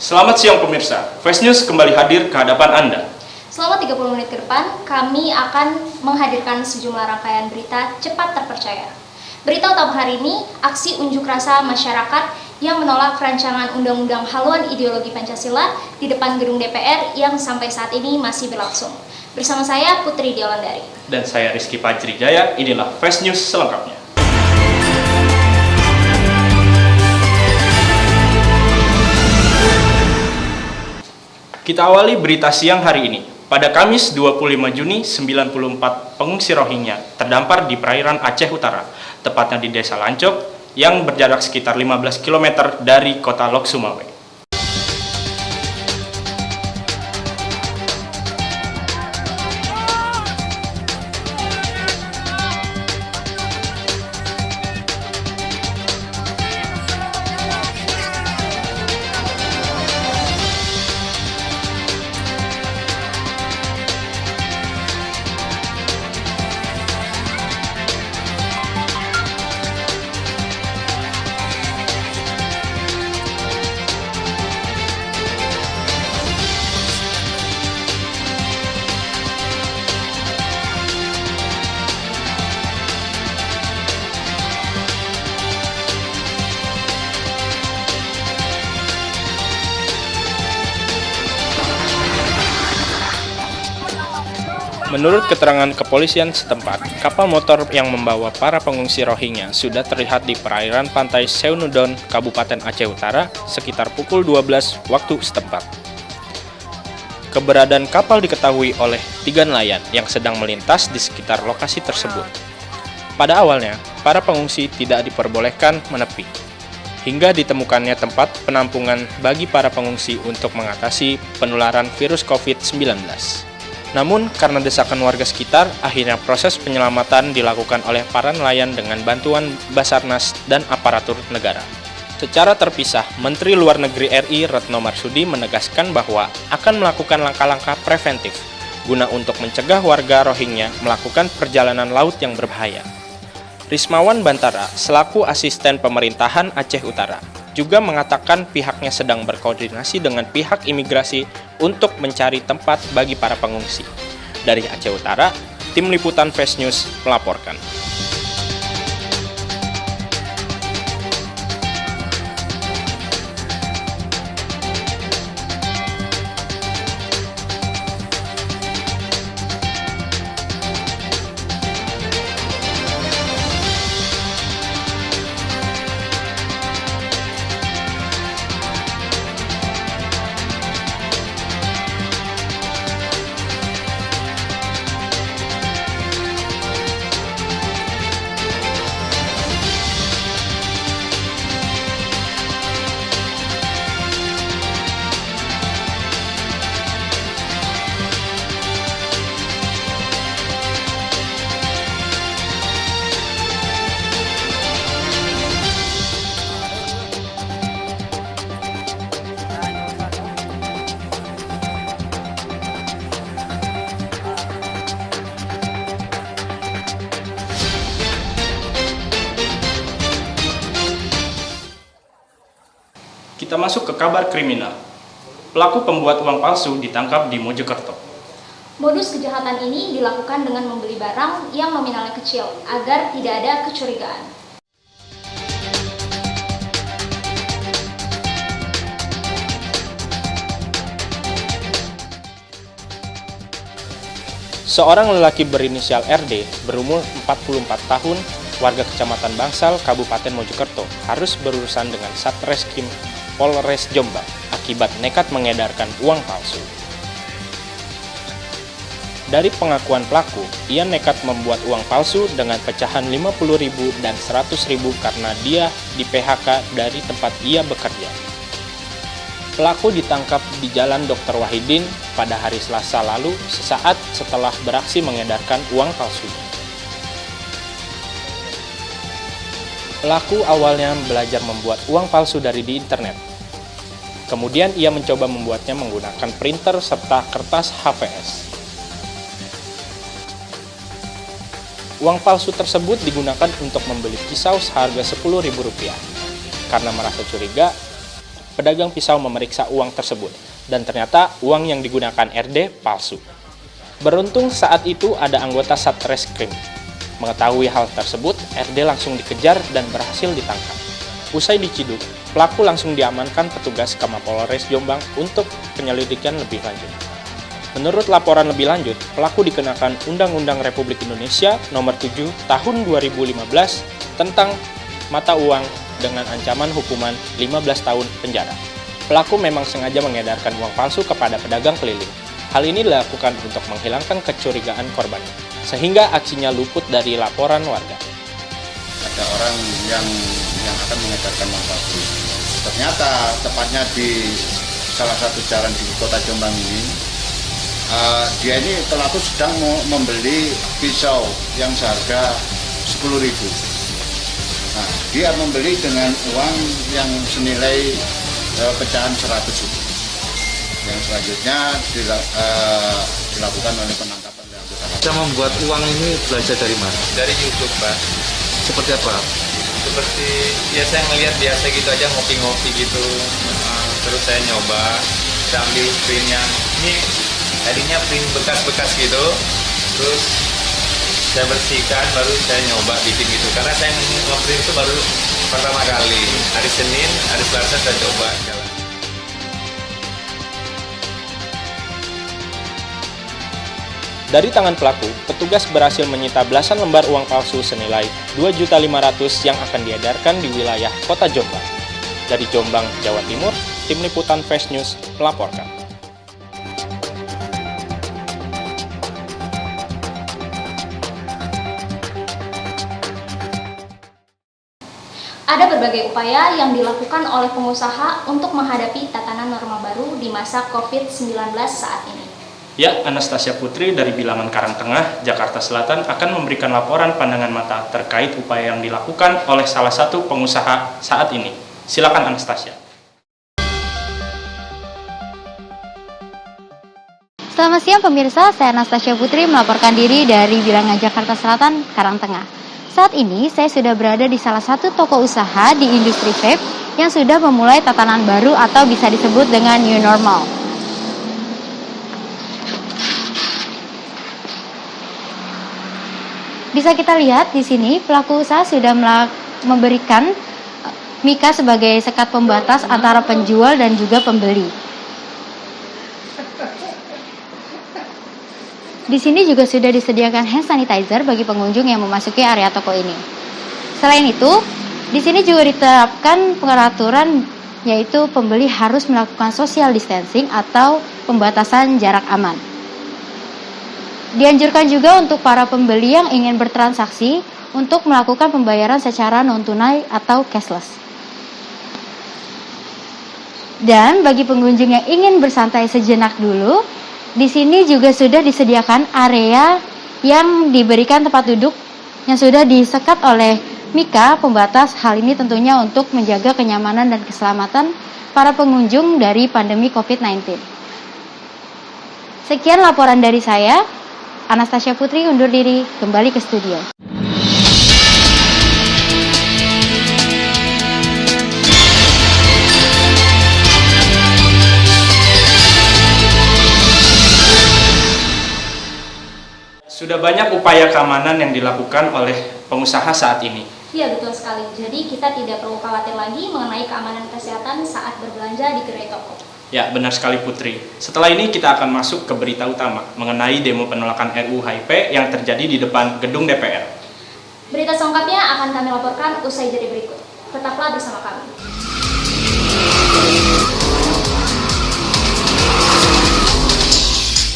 Selamat siang pemirsa, Flash News kembali hadir ke hadapan Anda. Selama 30 menit ke depan, kami akan menghadirkan sejumlah rangkaian berita cepat terpercaya. Berita utama hari ini, aksi unjuk rasa masyarakat yang menolak rancangan undang-undang haluan ideologi Pancasila di depan gedung DPR yang sampai saat ini masih berlangsung. Bersama saya Putri Diolandari. Dan saya Rizky Fajrijaya, inilah Flash News selengkapnya. Kita awali berita siang hari ini. Pada Kamis 25 Juni, 94 pengungsi Rohingya terdampar di perairan Aceh Utara, tepatnya di Desa Lancok, yang berjarak sekitar 15 km dari kota Lok Sumawe. Menurut keterangan kepolisian setempat, kapal motor yang membawa para pengungsi Rohingya sudah terlihat di perairan pantai Seunudon, Kabupaten Aceh Utara, sekitar pukul 12 waktu setempat. Keberadaan kapal diketahui oleh 3 nelayan yang sedang melintas di sekitar lokasi tersebut. Pada awalnya, para pengungsi tidak diperbolehkan menepi, hingga ditemukannya tempat penampungan bagi para pengungsi untuk mengatasi penularan virus COVID-19. Namun, karena desakan warga sekitar, akhirnya proses penyelamatan dilakukan oleh para nelayan dengan bantuan Basarnas dan aparatur negara. Secara terpisah, Menteri Luar Negeri RI Retno Marsudi menegaskan bahwa akan melakukan langkah-langkah preventif guna untuk mencegah warga Rohingya melakukan perjalanan laut yang berbahaya. Rismawan Bantara, selaku asisten pemerintahan Aceh Utara, juga mengatakan pihaknya sedang berkoordinasi dengan pihak imigrasi untuk mencari tempat bagi para pengungsi. Dari Aceh Utara, tim liputan Flash News melaporkan. Kita masuk ke kabar kriminal. Pelaku pembuat uang palsu ditangkap di Mojokerto. Modus kejahatan ini dilakukan dengan membeli barang yang nominalnya kecil agar tidak ada kecurigaan. Seorang lelaki berinisial RD berumur 44 tahun, warga Kecamatan Bangsal, Kabupaten Mojokerto, harus berurusan dengan Satreskrim Polres Jombang akibat nekat mengedarkan uang palsu. Dari pengakuan pelaku, ia nekat membuat uang palsu dengan pecahan 50.000 dan 100.000 karena dia di PHK dari tempat ia bekerja. Pelaku ditangkap di Jalan Dr. Wahidin pada hari Selasa lalu sesaat setelah beraksi mengedarkan uang palsunya. Pelaku awalnya belajar membuat uang palsu dari di internet. Kemudian ia mencoba membuatnya menggunakan printer serta kertas HVS. Uang palsu tersebut digunakan untuk membeli pisau seharga Rp10.000. Karena merasa curiga, pedagang pisau memeriksa uang tersebut, dan ternyata uang yang digunakan RD palsu. Beruntung saat itu ada anggota Satreskrim. Mengetahui hal tersebut, RD langsung dikejar dan berhasil ditangkap. Usai diciduk, pelaku langsung diamankan petugas Kapolres Jombang untuk penyelidikan lebih lanjut. Menurut laporan lebih lanjut, pelaku dikenakan Undang-Undang Republik Indonesia Nomor 7 Tahun 2015 tentang mata uang dengan ancaman hukuman 15 tahun penjara. Pelaku memang sengaja mengedarkan uang palsu kepada pedagang keliling. Hal ini dilakukan untuk menghilangkan kecurigaan korban, sehingga aksinya luput dari laporan warga. Ada orang yang akan mengedarkan uang palsu. Ternyata tepatnya di salah satu jalan di kota Jombang ini, dia ini pelaku sedang membeli pisau yang seharga 10.000. Nah, dia membeli dengan uang yang senilai pecahan 100 itu. Yang selanjutnya dilakukan oleh penangkapan. Bisa membuat uang ini belajar dari mana? Dari YouTube, Pak. Seperti apa? Seperti ya saya ngelihat biasa gitu aja, ngopi-ngopi gitu. Terus saya nyoba, saya ambil printnya. Ini tadinya print bekas-bekas gitu. Terus saya bersihkan, baru saya nyoba bikin gitu. Karena saya nge-print itu baru pertama kali. Hari Senin, hari Selasa saya coba jalan. Dari tangan pelaku, petugas berhasil menyita belasan lembar uang palsu senilai 2.500.000 yang akan diedarkan di wilayah kota Jombang. Dari Jombang, Jawa Timur, Tim Liputan Flash News melaporkan. Ada berbagai upaya yang dilakukan oleh pengusaha untuk menghadapi tatanan norma baru di masa COVID-19 saat ini. Ya, Anastasia Putri dari Bilangan Karangtengah, Jakarta Selatan akan memberikan laporan pandangan mata terkait upaya yang dilakukan oleh salah satu pengusaha saat ini. Silakan Anastasia. Selamat siang pemirsa, saya Anastasia Putri melaporkan diri dari Bilangan Jakarta Selatan, Karangtengah. Saat ini saya sudah berada di salah satu toko usaha di industri vape yang sudah memulai tatanan baru atau bisa disebut dengan new normal. Bisa kita lihat di sini pelaku usaha sudah memberikan mika sebagai sekat pembatas antara penjual dan juga pembeli. Di sini juga sudah disediakan hand sanitizer bagi pengunjung yang memasuki area toko ini. Selain itu, di sini juga diterapkan peraturan yaitu pembeli harus melakukan social distancing atau pembatasan jarak aman. Dianjurkan juga untuk para pembeli yang ingin bertransaksi untuk melakukan pembayaran secara non-tunai atau cashless. Dan bagi pengunjung yang ingin bersantai sejenak dulu, di sini juga sudah disediakan area yang diberikan tempat duduk yang sudah disekat oleh mika pembatas. Hal ini tentunya untuk menjaga kenyamanan dan keselamatan para pengunjung dari pandemi COVID-19. Sekian laporan dari saya. Anastasia Putri undur diri, kembali ke studio. Sudah banyak upaya keamanan yang dilakukan oleh pengusaha saat ini. Iya, betul sekali. Jadi kita tidak perlu khawatir lagi mengenai keamanan kesehatan saat berbelanja di gerai toko. Ya, benar sekali Putri. Setelah ini kita akan masuk ke berita utama mengenai demo penolakan RUU HIP yang terjadi di depan gedung DPR. Berita selengkapnya akan kami laporkan usai jeda berikut. Tetaplah bersama kami.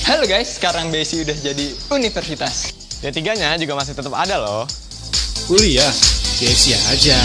Halo guys, sekarang BSI udah jadi universitas. D3-nya juga masih tetap ada loh. Kuliah, BSI aja.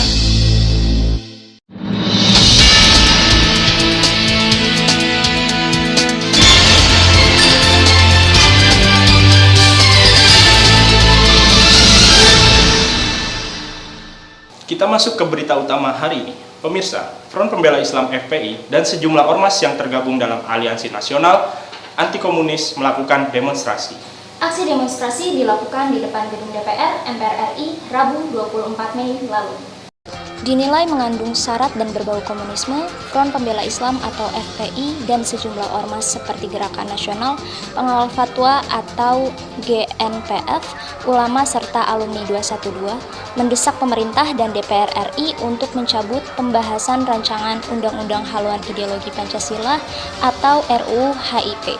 Kita masuk ke berita utama hari ini. Pemirsa, Front Pembela Islam FPI dan sejumlah ormas yang tergabung dalam Aliansi Nasional Anti Komunis melakukan demonstrasi. Aksi demonstrasi dilakukan di depan gedung DPR MPR RI Rabu 24 Mei lalu. dinilai mengandung syarat dan berbau komunisme, Front Pembela Islam atau FPI dan sejumlah ormas seperti Gerakan Nasional Pengawal Fatwa atau GNPF, ulama serta alumni 212 mendesak pemerintah dan DPR RI untuk mencabut pembahasan rancangan Undang-Undang Haluan Ideologi Pancasila atau RUU HIP.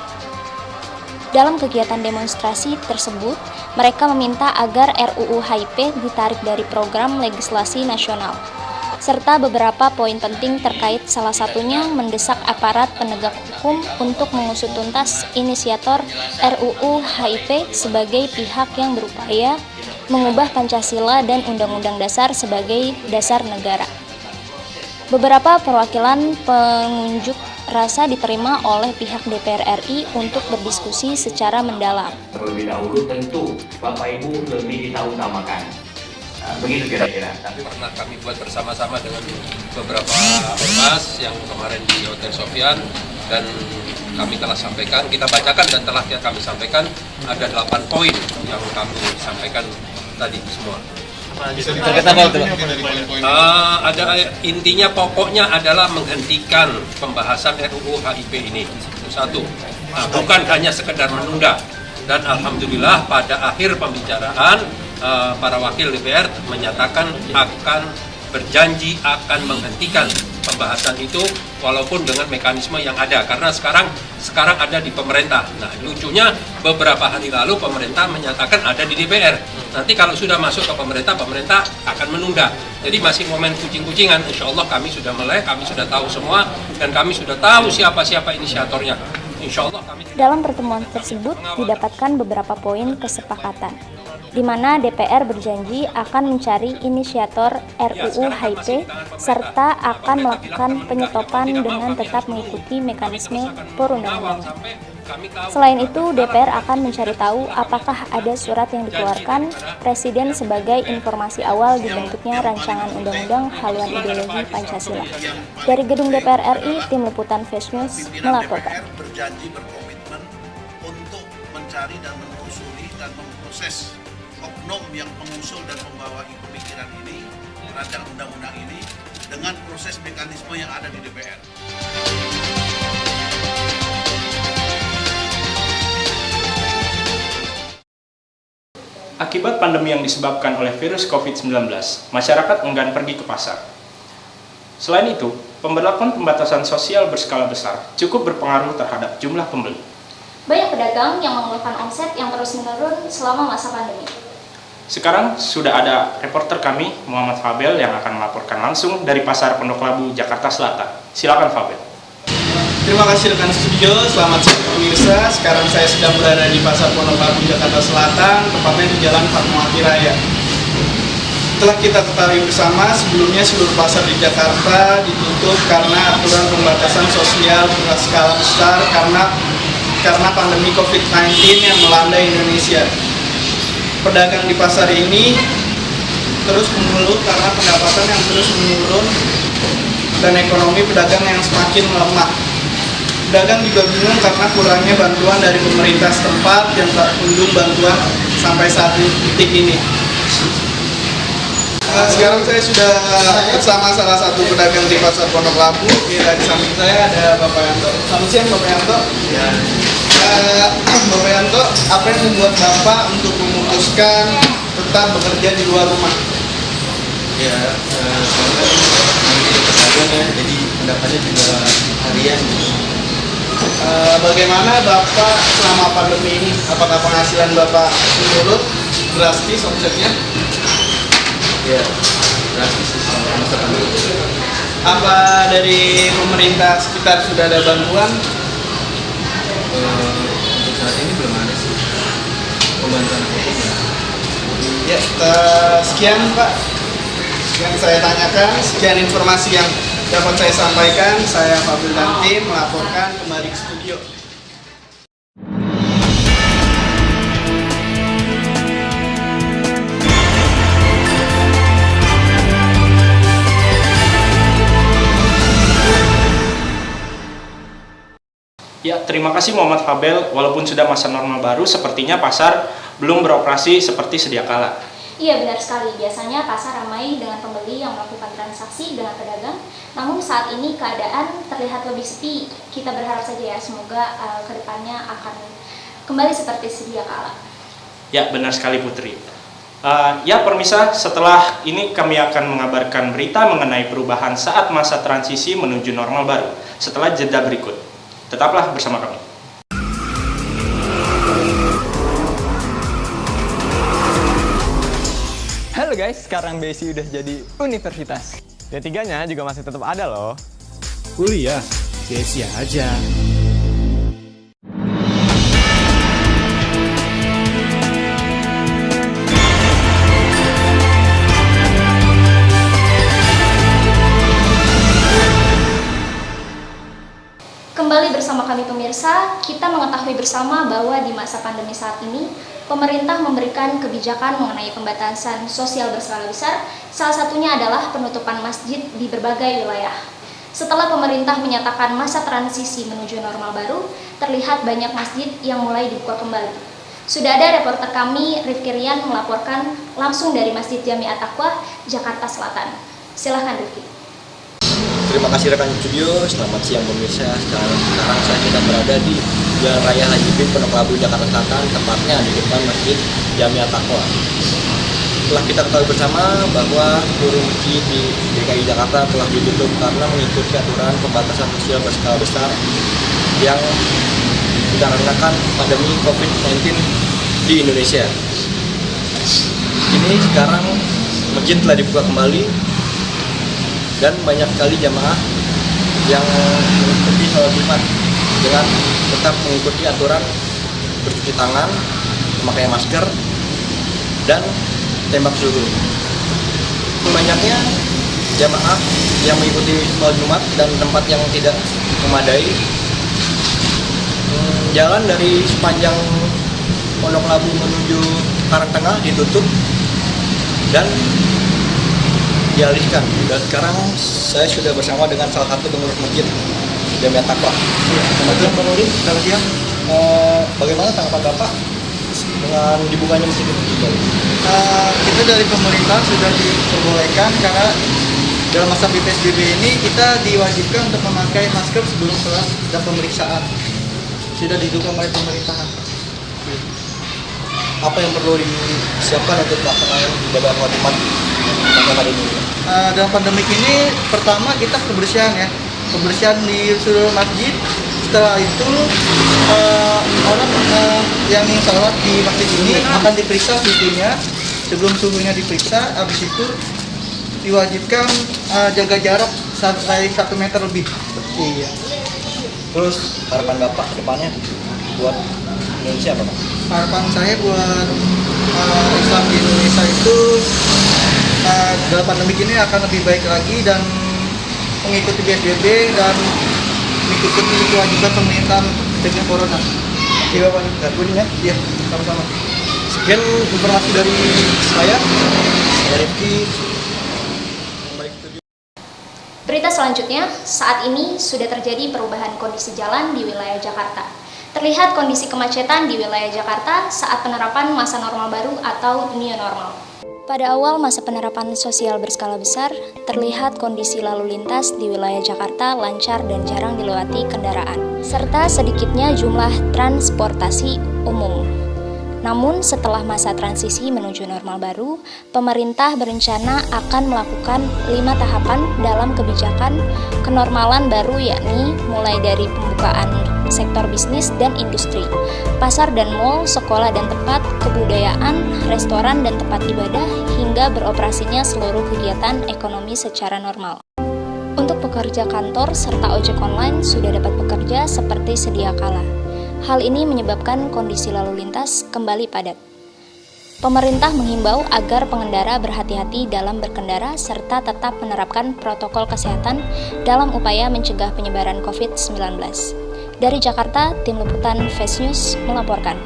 Dalam kegiatan demonstrasi tersebut, mereka meminta agar RUU HIP ditarik dari program legislasi nasional, serta beberapa poin penting terkait salah satunya mendesak aparat penegak hukum untuk mengusut tuntas inisiator RUU HIP sebagai pihak yang berupaya mengubah Pancasila dan Undang-Undang Dasar sebagai dasar negara. Beberapa perwakilan pengunjuk rasa diterima oleh pihak DPR RI untuk berdiskusi secara mendalam. Terlebih dahulu tentu Bapak Ibu lebih kita utamakan. Begitu kira-kira. Tapi pernah kami buat bersama-sama dengan beberapa ormas yang kemarin di Hotel Sofyan, dan kami telah sampaikan, kita bacakan dan telah kami sampaikan ada 8 poin yang kami sampaikan tadi semua. Ada intinya, pokoknya adalah menghentikan pembahasan RUU HIP ini. Itu satu. Bukan hanya sekedar menunda. Dan alhamdulillah pada akhir pembicaraan para wakil DPR menyatakan akan berjanji akan menghentikan pembahasan itu walaupun dengan mekanisme yang ada, karena sekarang ada di pemerintah. Nah, lucunya beberapa hari lalu pemerintah menyatakan ada di DPR. Nanti kalau sudah masuk ke pemerintah akan menunda. Jadi masih momen kucing-kucingan. Insya Allah kami sudah melek, kami sudah tahu semua, dan kami sudah tahu siapa inisiatornya. Insya Allah kami. Dalam pertemuan tersebut didapatkan beberapa poin kesepakatan, di mana DPR berjanji akan mencari inisiator RUU HIP serta akan melakukan penyetopan dengan tetap mengikuti mekanisme perundang-undangan. Selain itu, DPR akan mencari tahu apakah ada surat yang dikeluarkan Presiden sebagai informasi awal dibentuknya rancangan Undang-Undang Haluan Ideologi Pancasila. Dari Gedung DPR RI, Tim Liputan Flash News melaporkan. Berjanji berkomitmen untuk mencari dan menelusuri dan memproses oknum yang mengusul dan membawa pemikiran ini, rancangan undang-undang ini, dengan proses mekanisme yang ada di DPR. Akibat pandemi yang disebabkan oleh virus COVID-19, masyarakat enggan pergi ke pasar. Selain itu, pemberlakuan pembatasan sosial berskala besar cukup berpengaruh terhadap jumlah pembeli. Banyak pedagang yang mengeluhkan omset yang terus menurun selama masa pandemi. Sekarang sudah ada reporter kami, Muhammad Fabel, yang akan melaporkan langsung dari Pasar Pondok Labu, Jakarta Selatan. Silakan Fabel. Terima kasih rekan studio, selamat siang pemirsa. Sekarang saya sedang berada di Pasar Pondok Labu, Jakarta Selatan, tepatnya di Jalan Fatmawati Raya. Telah kita ketahui bersama, sebelumnya seluruh pasar di Jakarta ditutup karena aturan pembatasan sosial berskala besar karena pandemi COVID-19 yang melanda Indonesia. Pedagang di pasar ini terus mengeluh karena pendapatan yang terus menurun dan ekonomi pedagang yang semakin melemah. Pedagang juga bingung karena kurangnya bantuan dari pemerintah setempat yang tak kunjung bantuan sampai saat detik ini. Sekarang saya sudah bersama salah satu pedagang di Pasar Pondok Labu. Di samping saya ada Bapak Yanto. Selamat siang Bapak Yanto. Ya. Bapak Yanto, apa yang membuat Bapak untuk memutuskan tetap bekerja di luar rumah? Ya, pedagang ya, jadi pendapatnya juga harian. Bagaimana Bapak selama pandemi ini? Apakah penghasilan Bapak menurun drastis omsetnya? Ya, drastis selama masa pandemi. Apa dari pemerintah sekitar sudah ada bantuan? Untuk saat ini belum ada sih pembantuan apapun ya. Sekian Pak yang saya tanyakan, sekian informasi yang dapat saya sampaikan. Saya Fabel dan tim melaporkan kembali ke studio. Ya, terima kasih Muhammad Fabel. Walaupun sudah masa normal baru, sepertinya pasar belum beroperasi seperti sedia kala. Iya, benar sekali. Biasanya pasar ramai dengan pembeli yang melakukan transaksi dengan pedagang. Namun saat ini keadaan terlihat lebih sepi. Kita berharap saja ya, semoga kedepannya akan kembali seperti sedia kala. Ya, benar sekali Putri. Ya pemirsa, setelah ini kami akan mengabarkan berita mengenai perubahan saat masa transisi menuju normal baru setelah jeda berikut. Tetaplah bersama kami. Halo guys, sekarang BSI udah jadi universitas. D3-nya juga masih tetap ada loh. Kuliah, BSI aja. Kembali bersama kami pemirsa, kita mengetahui bersama bahwa di masa pandemi saat ini, pemerintah memberikan kebijakan mengenai pembatasan sosial berskala besar, salah satunya adalah penutupan masjid di berbagai wilayah. Setelah pemerintah menyatakan masa transisi menuju normal baru, terlihat banyak masjid yang mulai dibuka kembali. Sudah ada reporter kami, Rifki Rian, melaporkan langsung dari Masjid Jami At-Taqwa, Jakarta Selatan. Silahkan Rifki. Terima kasih rekan studio, selamat siang pemirsa. Sekarang saya sedang berada di Jalan Raya Haji Bin Pondok Labu, Jakarta Selatan, tepatnya di depan Masjid Jami At-Taqwa. Setelah kita ketahui bersama bahwa seluruh masjid di DKI Jakarta telah ditutup karena mengikuti aturan pembatasan sosial berskala besar yang dikarenakan pandemi COVID-19 di Indonesia. Ini sekarang masjid telah dibuka kembali dan banyak sekali jamaah yang mengikuti sholat Jumat dengan tetap mengikuti aturan bercuci tangan, memakai masker, dan tembak suhu. Banyaknya jamaah yang mengikuti sholat Jumat dan tempat yang tidak memadai. Jalan dari sepanjang Pondok Labu menuju Karangtengah ditutup dan dialihkan. Dan sekarang saya sudah bersama dengan salah satu pengurus masjid Jami At-Taqwa. Kemudian pengurus, selamat siang. Bagaimana tanggapan Bapak dengan dibukanya masjid ini? Kita dari pemerintah sudah diperbolehkan karena dalam masa PSBB ini kita diwajibkan untuk memakai masker sebelum sholat dan pemeriksaan. Sudah didukung oleh pemerintahan. Apa yang perlu disiapkan untuk pelaksanaan ibadah sholat Jumat pada ini? Dalam pandemik ini pertama kita kebersihan ya, kebersihan di seluruh masjid. Setelah itu orang yang sholat di masjid ini akan diperiksa suhunya. Sebelum suhunya diperiksa, habis itu diwajibkan jaga jarak sampai 1 meter lebih. Iya. Terus harapan Bapak ke depannya buat Indonesia apa Pak? Harapan saya buat Islam di Indonesia itu dalam pandemi ini akan lebih baik lagi dan mengikuti PSBB dan mengikuti kewajiban pemerintah dengan corona. Oke Bapak, ya? Iya, sama-sama. Sekian informasi dari saya, Rifki. Berita selanjutnya, saat ini sudah terjadi perubahan kondisi jalan di wilayah Jakarta. Terlihat kondisi kemacetan di wilayah Jakarta saat penerapan masa normal baru atau new normal. Pada awal masa penerapan sosial berskala besar, terlihat kondisi lalu lintas di wilayah Jakarta lancar dan jarang dilewati kendaraan, serta sedikitnya jumlah transportasi umum. Namun setelah masa transisi menuju normal baru, pemerintah berencana akan melakukan 5 tahapan dalam kebijakan kenormalan baru, yakni mulai dari pembukaan sektor bisnis dan industri, pasar dan mal, sekolah dan tempat kebudayaan, restoran dan tempat ibadah, hingga beroperasinya seluruh kegiatan ekonomi secara normal. Untuk pekerja kantor serta ojek online sudah dapat bekerja seperti sedia kala. Hal ini menyebabkan kondisi lalu lintas kembali padat. Pemerintah menghimbau agar pengendara berhati-hati dalam berkendara serta tetap menerapkan protokol kesehatan dalam upaya mencegah penyebaran COVID-19. Dari Jakarta, tim liputan Fast News melaporkan.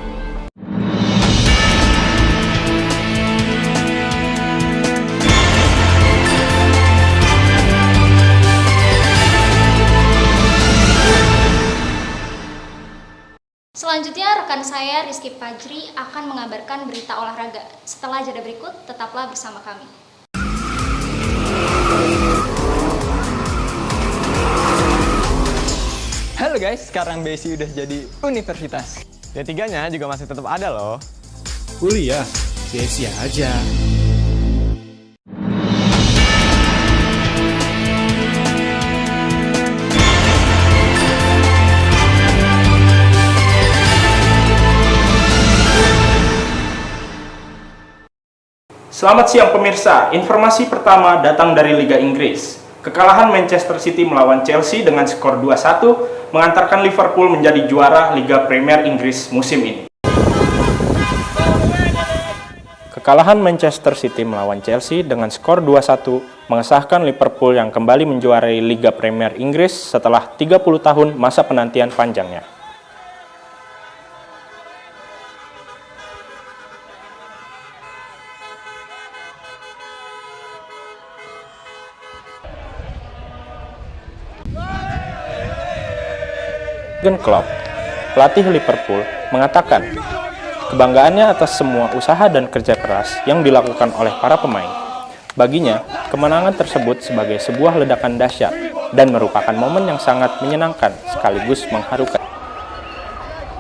Selanjutnya, rekan saya Rizky Fajri akan mengabarkan berita olahraga. Setelah jeda berikut, tetaplah bersama kami. Halo guys, sekarang BSI udah jadi universitas. D3-nya juga masih tetap ada loh. Kuliah, BSI aja. Selamat siang pemirsa, informasi pertama datang dari Liga Inggris. Kekalahan Manchester City melawan Chelsea dengan skor 2-1 mengantarkan Liverpool menjadi juara Liga Premier Inggris musim ini. Kekalahan Manchester City melawan Chelsea dengan skor 2-1 mengesahkan Liverpool yang kembali menjuarai Liga Premier Inggris setelah 30 tahun masa penantian panjangnya. Jurgen Klopp, pelatih Liverpool, mengatakan kebanggaannya atas semua usaha dan kerja keras yang dilakukan oleh para pemain. Baginya, kemenangan tersebut sebagai sebuah ledakan dahsyat dan merupakan momen yang sangat menyenangkan sekaligus mengharukan.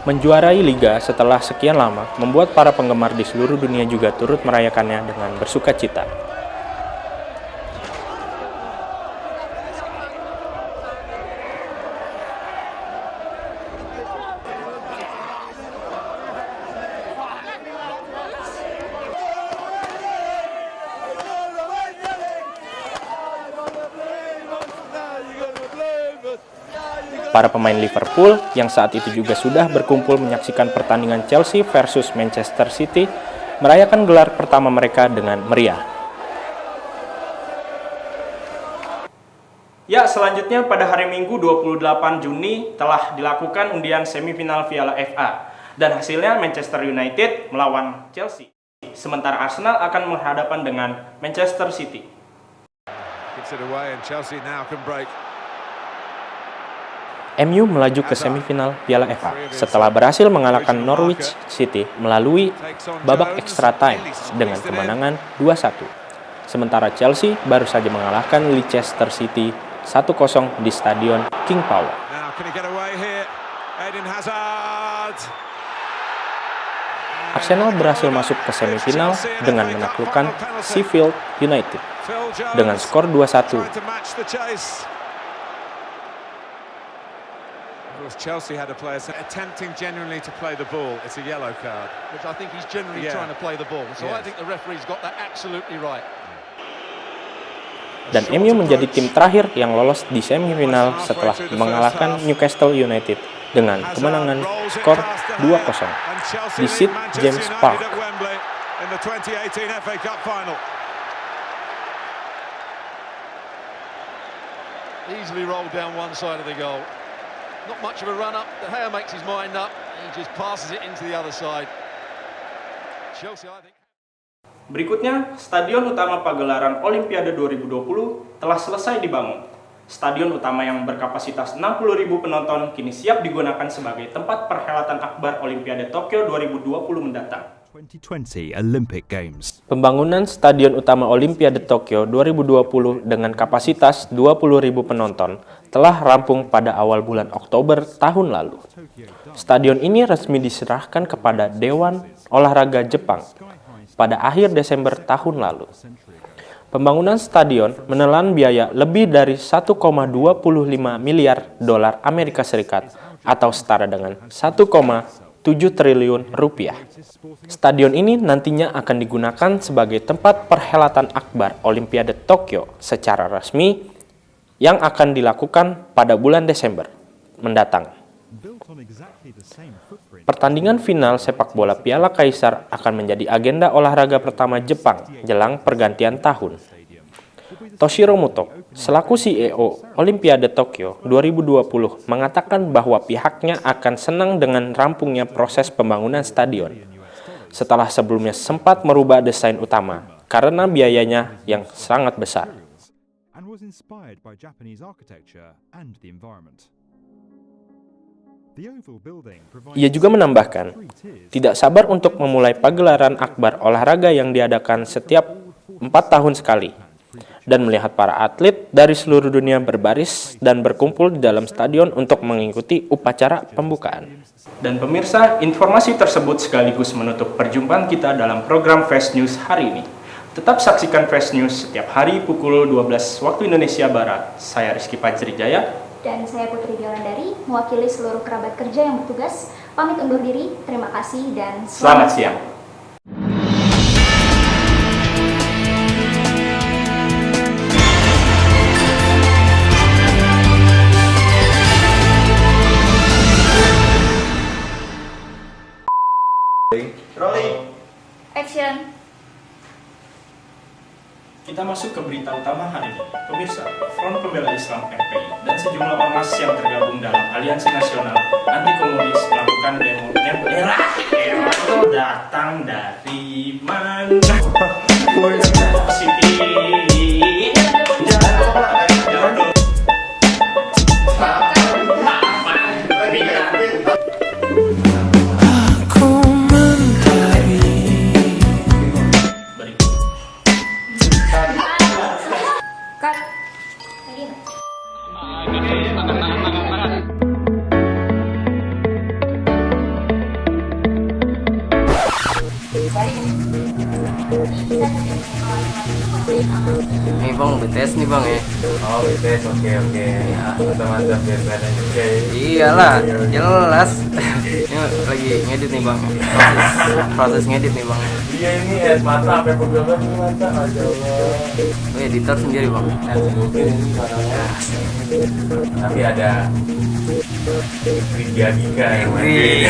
Menjuarai liga setelah sekian lama membuat para penggemar di seluruh dunia juga turut merayakannya dengan bersuka cita. Para pemain Liverpool yang saat itu juga sudah berkumpul menyaksikan pertandingan Chelsea versus Manchester City merayakan gelar pertama mereka dengan meriah. Ya, selanjutnya pada hari Minggu 28 Juni telah dilakukan undian semifinal Piala FA dan hasilnya Manchester United melawan Chelsea. Sementara Arsenal akan berhadapan dengan Manchester City. MU melaju ke semifinal Piala FA setelah berhasil mengalahkan Norwich City melalui babak extra time dengan kemenangan 2-1. Sementara Chelsea baru saja mengalahkan Leicester City 1-0 di Stadion King Power. Arsenal berhasil masuk ke semifinal dengan menaklukkan Sheffield United dengan skor 2-1. Chelsea had a player attempting genuinely to play the ball. It's a yellow card. Which I think he's genuinely trying to play the ball. So I think the referee's got that absolutely right. Dan MU menjadi tim terakhir yang lolos di semifinal setelah mengalahkan Newcastle United dengan kemenangan skor 2-0 di St James Park. Easily rolled down one side of the goal. Not much of a run up. De Gea makes his mind up. He just passes it into the other side. Chelsea, I think. Berikutnya, Stadion Utama Pagelaran Olimpiade 2020 telah selesai dibangun. Stadion utama yang berkapasitas 60.000 penonton kini siap digunakan sebagai tempat perhelatan akbar Olimpiade Tokyo 2020 mendatang. 2020 Olympic Games. Pembangunan Stadion Utama Olimpiade Tokyo 2020 dengan kapasitas 20.000 penonton telah rampung pada awal bulan Oktober tahun lalu. Stadion ini resmi diserahkan kepada Dewan Olahraga Jepang pada akhir Desember tahun lalu. Pembangunan stadion menelan biaya lebih dari 1,25 miliar dolar Amerika Serikat atau setara dengan 1,7 triliun rupiah. Stadion ini nantinya akan digunakan sebagai tempat perhelatan akbar Olimpiade Tokyo secara resmi yang akan dilakukan pada bulan Desember mendatang. Pertandingan final sepak bola Piala Kaisar akan menjadi agenda olahraga pertama Jepang jelang pergantian tahun. Toshiro Muto, selaku CEO Olimpiade Tokyo 2020, mengatakan bahwa pihaknya akan senang dengan rampungnya proses pembangunan stadion, setelah sebelumnya sempat merubah desain utama karena biayanya yang sangat besar. Ia juga menambahkan, tidak sabar untuk memulai pagelaran akbar olahraga yang diadakan setiap 4 tahun sekali, dan melihat para atlet dari seluruh dunia berbaris dan berkumpul di dalam stadion untuk mengikuti upacara pembukaan. Dan pemirsa, informasi tersebut sekaligus menutup perjumpaan kita dalam program Fast News hari ini. Tetap saksikan Fast News setiap hari pukul 12 waktu Indonesia Barat. Saya Rizky Fajrijaya. Dan saya Putri Diawandari, mewakili seluruh kerabat kerja yang bertugas, pamit undur diri, terima kasih dan Selamat siang. Rolling. Action. Kita masuk ke berita utama hari ini. Pemirsa, Front Pembela Islam FPI dan sejumlah ormas yang tergabung dalam Aliansi Nasional Anti Komunis melakukan demo yang datang dari mana? Nih bang, BTS nih bang ya. Oh BTS, oke. Ya, mantap biar kelihatan juga ya. Iyalah, jelas. Ini lagi ngedit nih bang. Proses ngedit nih bang. Iya ini mata sampai pegel mata, Masya Allah. Oh, editor sendiri bang. Mungkin ini suaranya. Tapi ada Widya Dika yang Wih.